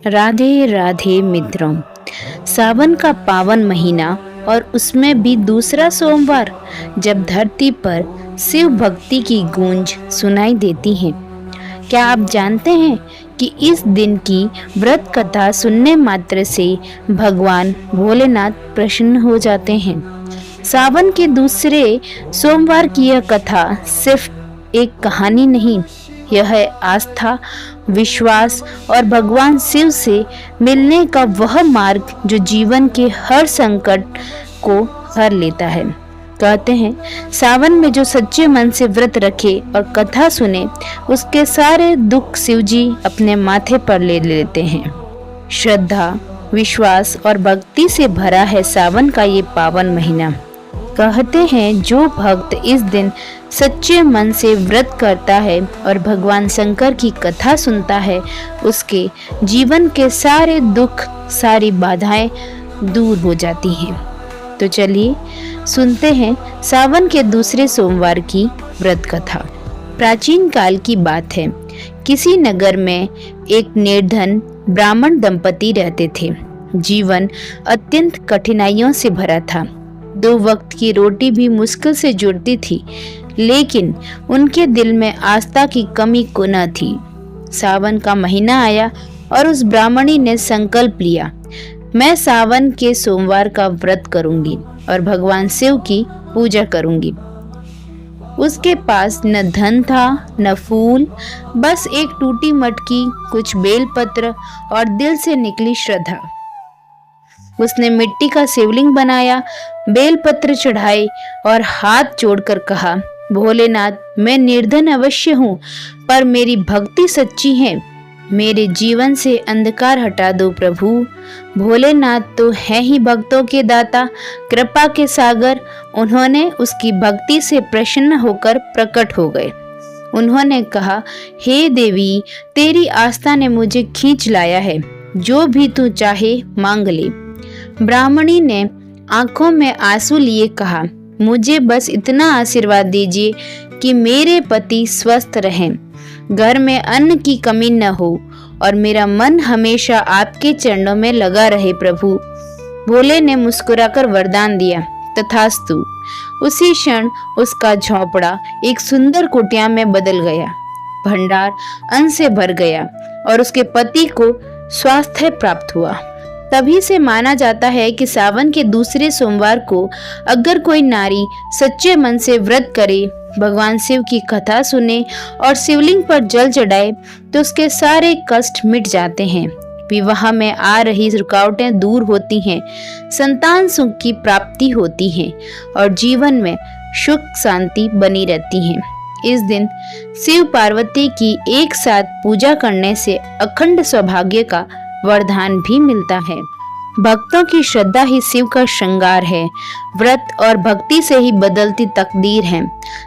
राधे राधे मित्रों। सावन का पावन महीना और उसमें भी दूसरा सोमवार, जब धरती पर शिव भक्ति की गूंज सुनाई देती है। क्या आप जानते हैं कि इस दिन की व्रत कथा सुनने मात्र से भगवान भोलेनाथ प्रसन्न हो जाते हैं। सावन के दूसरे सोमवार की यह कथा सिर्फ एक कहानी नहीं, यह है आस्था, विश्वास और भगवान शिव से मिलने का वह मार्ग जो जीवन के हर संकट को हर लेता है। कहते हैं, सावन में जो सच्चे मन से व्रत रखे और कथा सुने, उसके सारे दुख शिव जी अपने माथे पर ले लेते हैं। श्रद्धा, विश्वास और भक्ति से भरा है सावन का ये पावन महीना। कहते हैं, जो भक्त इस दिन सच्चे मन से व्रत करता है और भगवान शंकर की कथा सुनता है, उसके जीवन के सारे दुख, सारी बाधाएं दूर हो जाती हैं। तो चलिए सुनते हैं सावन के दूसरे सोमवार की व्रत कथा। प्राचीन काल की बात है। किसी नगर में एक निर्धन ब्राह्मण दंपति रहते थे। जीवन अत्यंत कठिनाइयों से भरा था। 2 वक्त की रोटी भी मुश्किल से जुड़ती थी, लेकिन उनके दिल में आस्था की कमी को न थी। सावन का महीना आया और उस ब्राह्मणी ने संकल्प लिया, मैं सावन के सोमवार का व्रत करूंगी और भगवान शिव की पूजा करूंगी। उसके पास न धन था न फूल, बस एक टूटी मटकी, कुछ बेलपत्र और दिल से निकली श्रद्धा। उसने मिट्टी का शिवलिंग बनाया, बेलपत्र चढ़ाए और हाथ जोड़कर कहा, भोलेनाथ, मैं निर्धन अवश्य हूँ, पर मेरी भक्ति सच्ची है। मेरे जीवन से अंधकार हटा दो प्रभु। भोलेनाथ तो है ही भक्तों के दाता, कृपा के सागर। उन्होंने उसकी भक्ति से प्रसन्न होकर प्रकट हो गए। उन्होंने कहा, हे देवी, तेरी आस्था ने मुझे खींच लाया है, जो भी तू चाहे मांग ले। ब्राह्मणी ने आंखों में आंसू लिए कहा, मुझे बस इतना आशीर्वाद दीजिए कि मेरे पति स्वस्थ रहें, घर में अन्न की कमी न हो और मेरा मन हमेशा आपके चरणों में लगा रहे प्रभु। भोले ने मुस्कुराकर वरदान दिया, तथास्तु। उसी क्षण उसका झोंपड़ा एक सुंदर कुटिया में बदल गया। भंडार अन्न से भर गया और उसके पति को स्वास्थ्य प्राप्त हुआ। तभी से माना जाता है कि सावन के दूसरे सोमवार को अगर कोई नारी सच्चे मन से व्रत करे, भगवान शिव की कथा सुने और शिवलिंग पर जल चढ़ाए, तो उसके सारे कष्ट मिट जाते हैं। विवाह में आ रही रुकावटें दूर होती हैं, संतान सुख की प्राप्ति होती है और जीवन में सुख शांति बनी रहती है। इस दिन शिव पार्वती की एक साथ पूजा करने से अखंड सौभाग्य का वरदान भी मिलता है। भक्तों की श्रद्धा ही शिव का श्रृंगार है। व्रत और भक्ति से ही बदलती तकदीर है।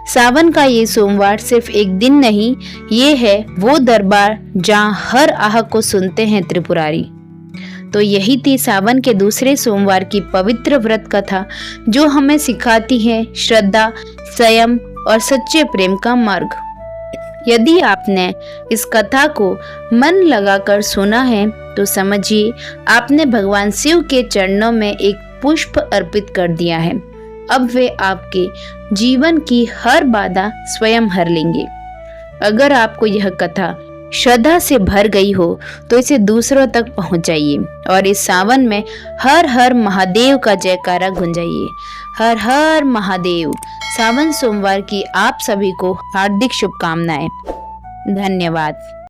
सावन का ये सोमवार सिर्फ एक दिन नहीं, ये है वो दरबार जहाँ हर आह को सुनते हैं त्रिपुरारी। तो यही थी सावन के दूसरे सोमवार की पवित्र व्रत कथा, जो हमें सिखाती है श्रद्धा, संयम और सच्चे प्रेम का मार्ग। यदि आपने इस कथा को मन लगाकर सुना है, तो समझिए आपने भगवान शिव के चरणों में एक पुष्प अर्पित कर दिया है। अब वे आपके जीवन की हर बाधा स्वयं हर लेंगे। अगर आपको यह कथा श्रद्धा से भर गई हो, तो इसे दूसरों तक पहुंचाइए और इस सावन में हर हर महादेव का जयकारा गुंजाइए। हर हर महादेव। सावन सोमवार की आप सभी को हार्दिक शुभकामनाएं। धन्यवाद।